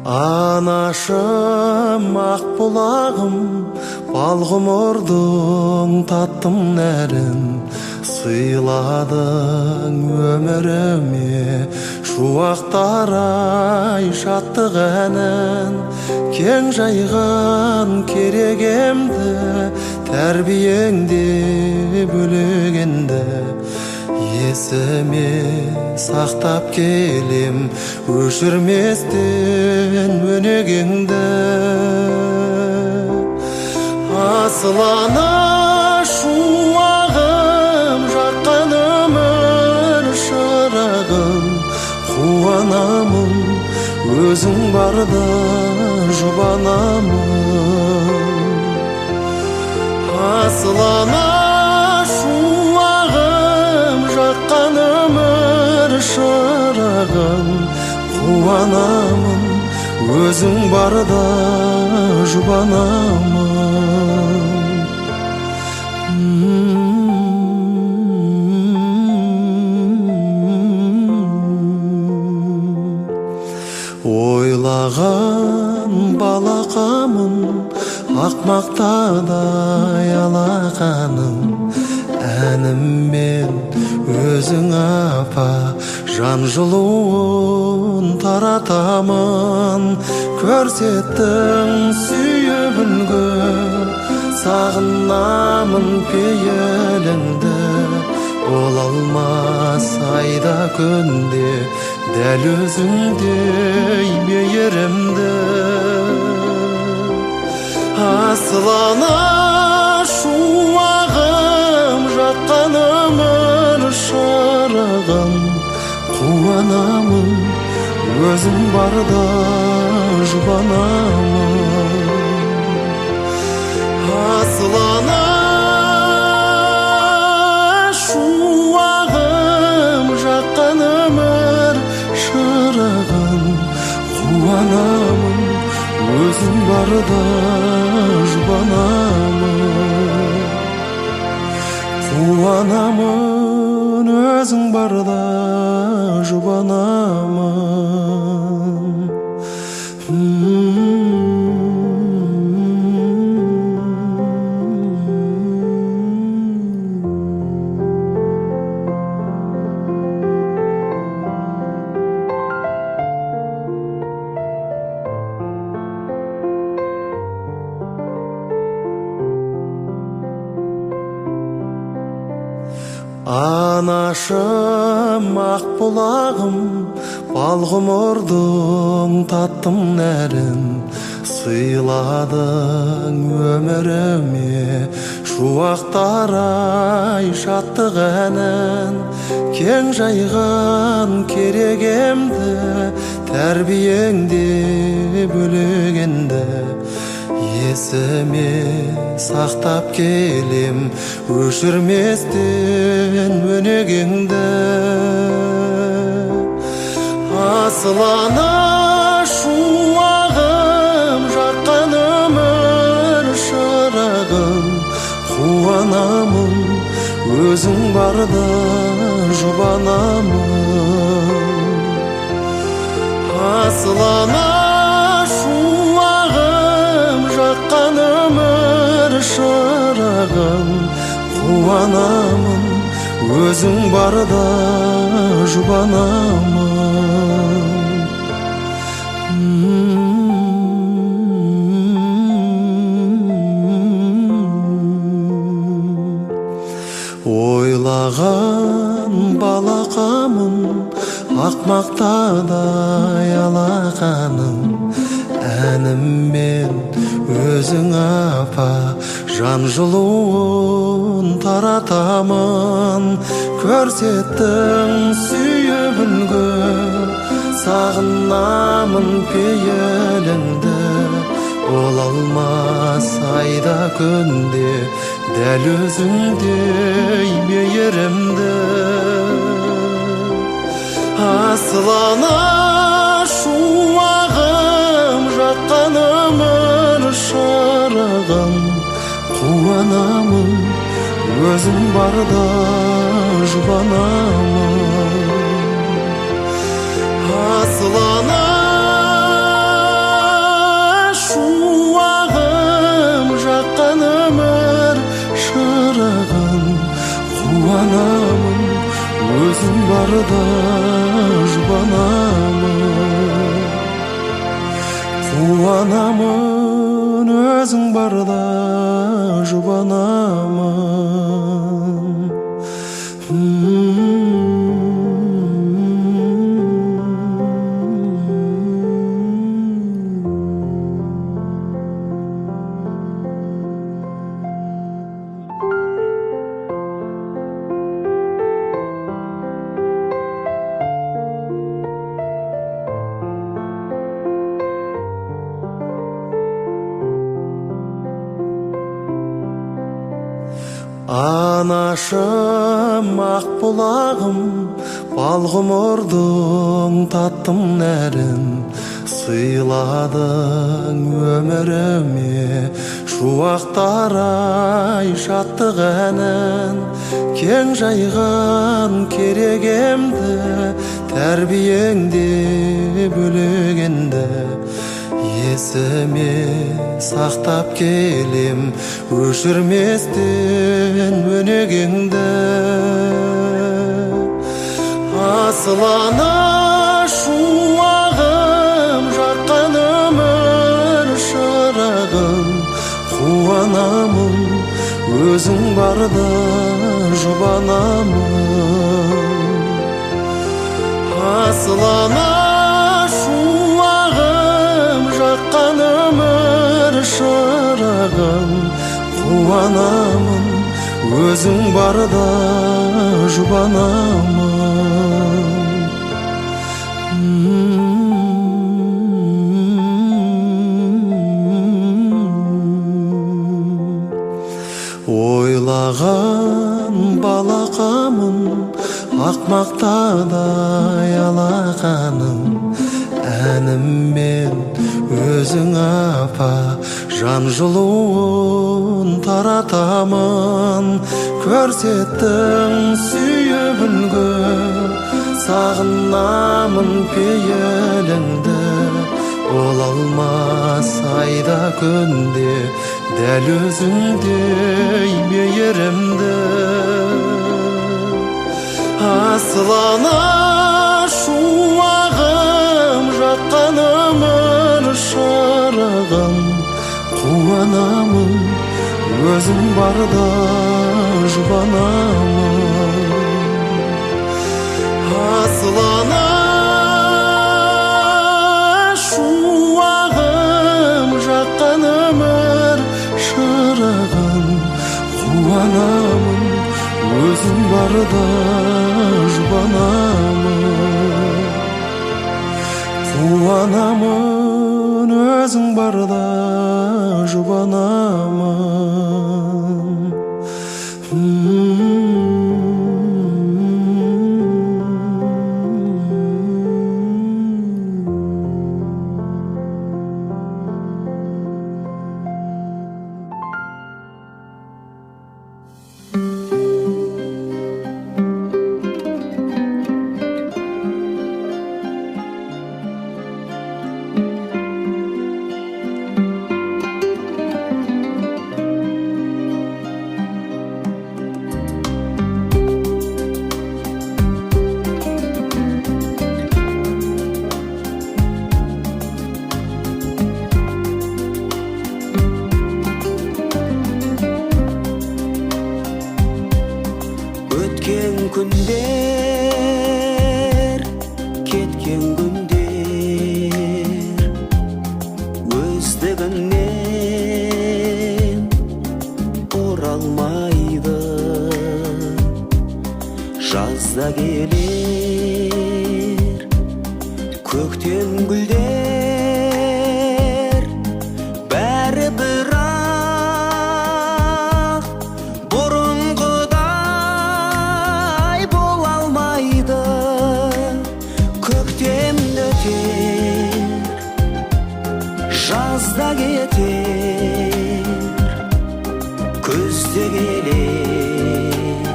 Анашым ақ бұлағым, бал ғұмырдың таттым нәрін, сыйладың өміріме шуақтар-ай шаттық әнін. Кең жайған керегемді, тәрбиеңде бөлегенді, есіме сақтап келем өшірместен өнегеңді. Асыл ана шуағым, жаққан өмір шырағым, қуанамын өзің барда жұбанамын. Асыл ана шуағым, жаққан өмір шырағым, қуанамын өзің барда жұбанамын. Ойлаған балақамын, ақмақтадай алақаным, әніммен өзің апа жан жылуын таратамын. Көрсеттің сүйіп үлгі, сағынамын пейіліңді. Бола алмас айда күнде дәл өзіңдей мейірімді. Асыл ана шуағым, жаққан өмір шырағым, қуанамын өзің барда жұбанамын. Асыл ана шуағым, жаққан өмір шырағым, қуанамын өзің барда жұбанамын. Қуанамын өзің барда жұбанамын. Анашым ақ бұлағым, бал ғұмырдың таттым нәрін, сыйладың өміріме шуақтар-ай шаттық әнін. Кең жайған керегемді, тәрбиеңде бөлегенді, есіме сақтап келем өшірместен өнегеңді. Асыл ана шуағым, жаққан өмір шырағым, қуанамын өзің барда жұбанамын. Асыл ана шуағым, жаққан өмір шырағым, қуанамын өзің барда жұбанамын. Ойлаған балақамын, ақмақтадай алақаным, әніммен өзің апа жан жылуын таратамын. Көрсеттің сүйіп үлгі, сағынамын пейіліңді. Бола алмас айда күнде дәл өзіңдей мейірімді. Асыл ана шуағым, жаққан өмір шырағым, қуанамын өзің барда жұбанамын. Асыл ана барда жұбанамын, қуанамын, өзің барда жұбанамын. Анашым, ақ бұлағым, бал ғұмырдың таттым нәрін, сыйладың өміріме шуақтар-ай шаттық әнін. Кең жайған керегемді, тәрбиеңде бөлегенді, есіме сақтап келем, өшірместен өнегеңді. Асыл ана шуағым, жаққан өмір шырағым, қуанамын, өзің барда жұбанамын. Асыл ана шуағым, жаққан өмір шырағым, қуанамын, өзің барда жұбанамын. Ойлаған балақамын, ақ мақтадай алақаным, әніммен өзің апа жан жылуын таратамын. Көрсеттің сүйіп үлгі, сағынамын пейіліңді. Бола алмас айда күнде дәл өзіңдей мейірімді. Асыл ана шуағым, жаққан өмір шырағым, қуанамын, өзің барда жұбанамын. Асыл ана шуағым, жаққан өмір шырағым, қуанамын, өзің барда жұбанамын. Қуанамын, өзің барда жұбанамын. Өткен күндер, кеткен күндер, өздігінен оралмайды. Жазда келер көктем гүлдер, бәрі бірақ бұрынғыдай бола алмайды. Көктем өтер, жазда кетер, күзде келер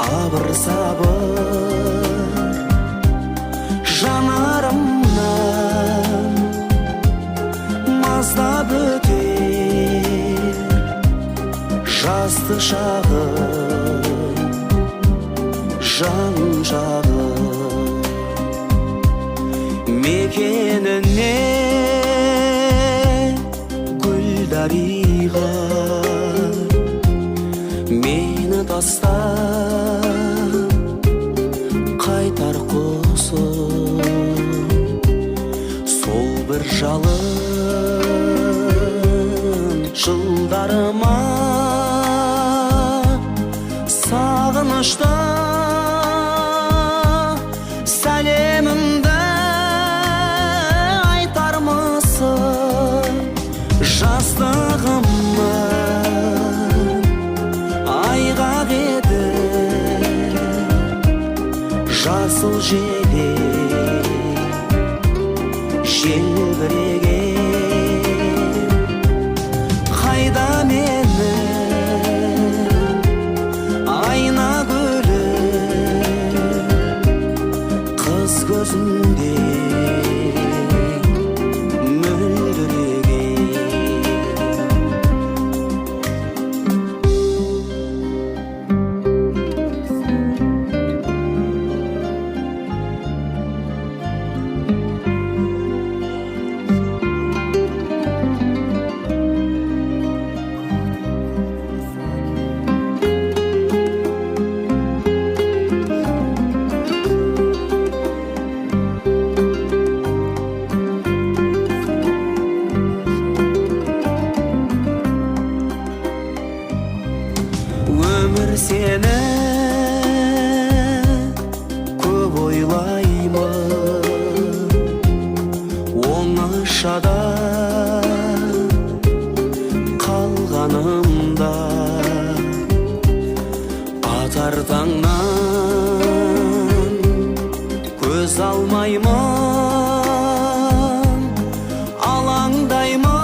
абыр-сабыр. Жанарымнан маздап өтер жасты шағым, жан шағы мекеніне гүл дариға мені тастап қайтар құсым сол бір жалын жылдарыма сағынышта сәлемімді айтармысың жастығымның айғақ еді жасыл желе желбіреген қайда мені айна гүлі қыз көзінде мөлдіреген өмір сені көп ойлаймын оңашада қалғанымда атар таңнан көз алмаймын алаңдаймын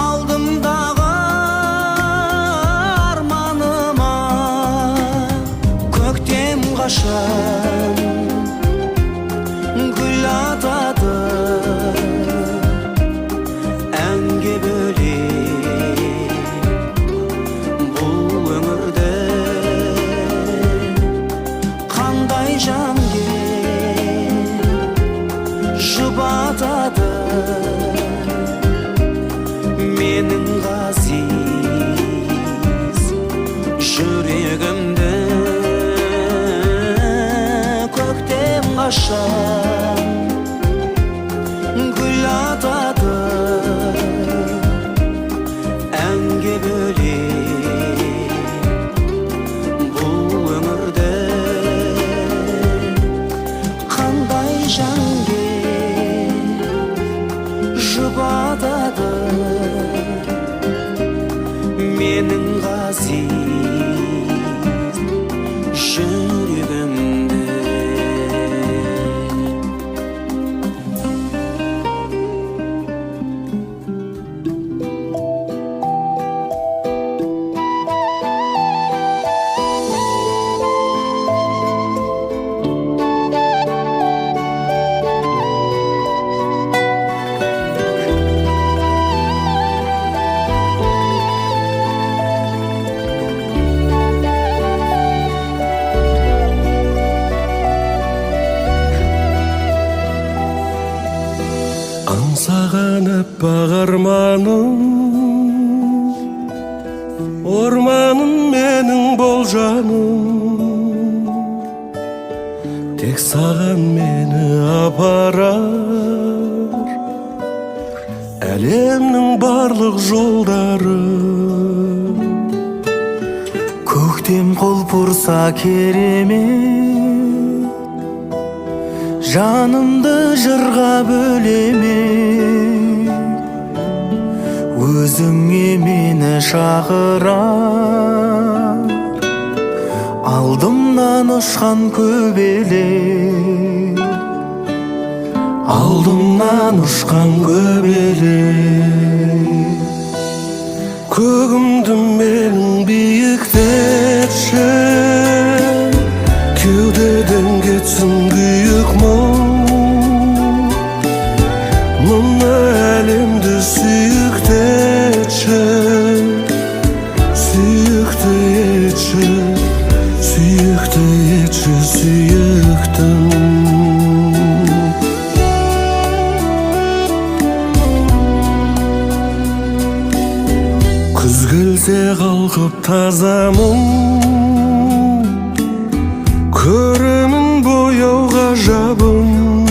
алдымдағы қашан гүл атады әнге бөлеп бұл өмірді қандай жанге жұбатады менің ғазиз жүрегімді қашан гүл атады әнге бөлеп бұл өмірді қандай жанге жұбатады менің ғазиз жүрегімді аңсаған аппақ арманым орманым менің болжаным тек саған мені апарар әлемнің барлық жолдары көктем құлпырса керемет жанымды жырға бөлеме өзіңе мені шақырар алдымнан ұшқан көбелек алдымнан ұшқан көбелек көгімді менің биіктетші кеудеден кетсін күйік мұң мына әлемді сүйікті етші сүйікті етші есте қалқып тазамын, көрімін бояу ғажабын.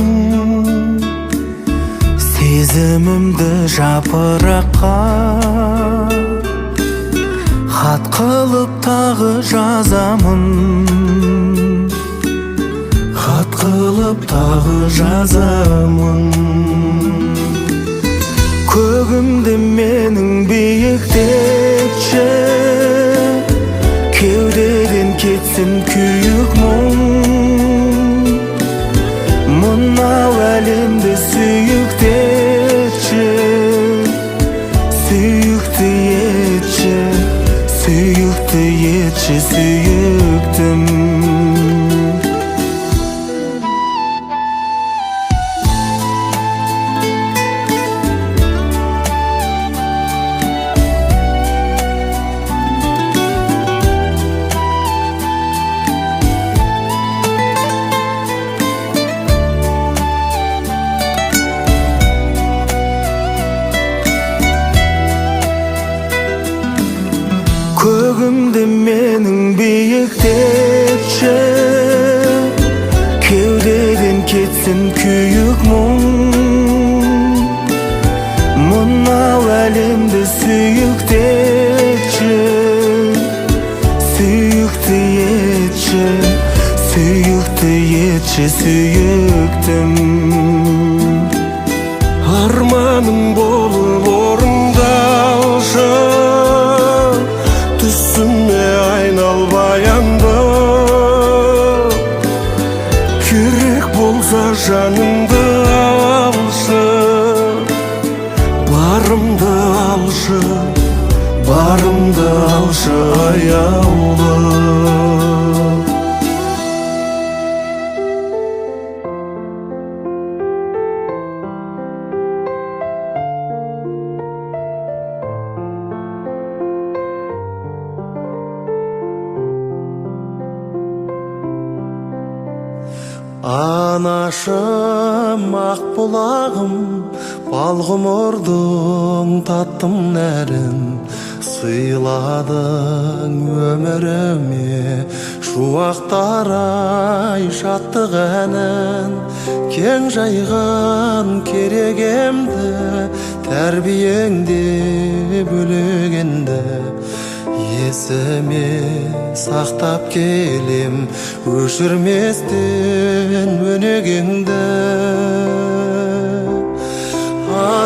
Сезімімді жапыраққа хат қылып тағы жазамын, хат қылып тағы жазамын. Көгімді менің биіктетші, кеудеден кетсін күйік мұң. Мынау әлемді сүйіктетші, сүйікті етші, сүйікті етші, сүйіктім. Көгімді менің биіктетші, кеудеден кетсін күйік мұң. Мынау әлемді сүйіктетші, сүйікті етші, сүйікті етші, сүйіктім. Арманым болып орындалшы, түсіме айналбаянды. Керек болса жанымды алшы, барымды алшы, барымды алшы аяулы. Анашым, ақ бұлағым, бал ғұмырдың таттым нәрін, сыйладың өміріме шуақтар-ай шаттық әнін. Кең жайған керегемді, тәрбиеңде бөлегенді, есіме сақтап келем, өшірместен өнегеңді.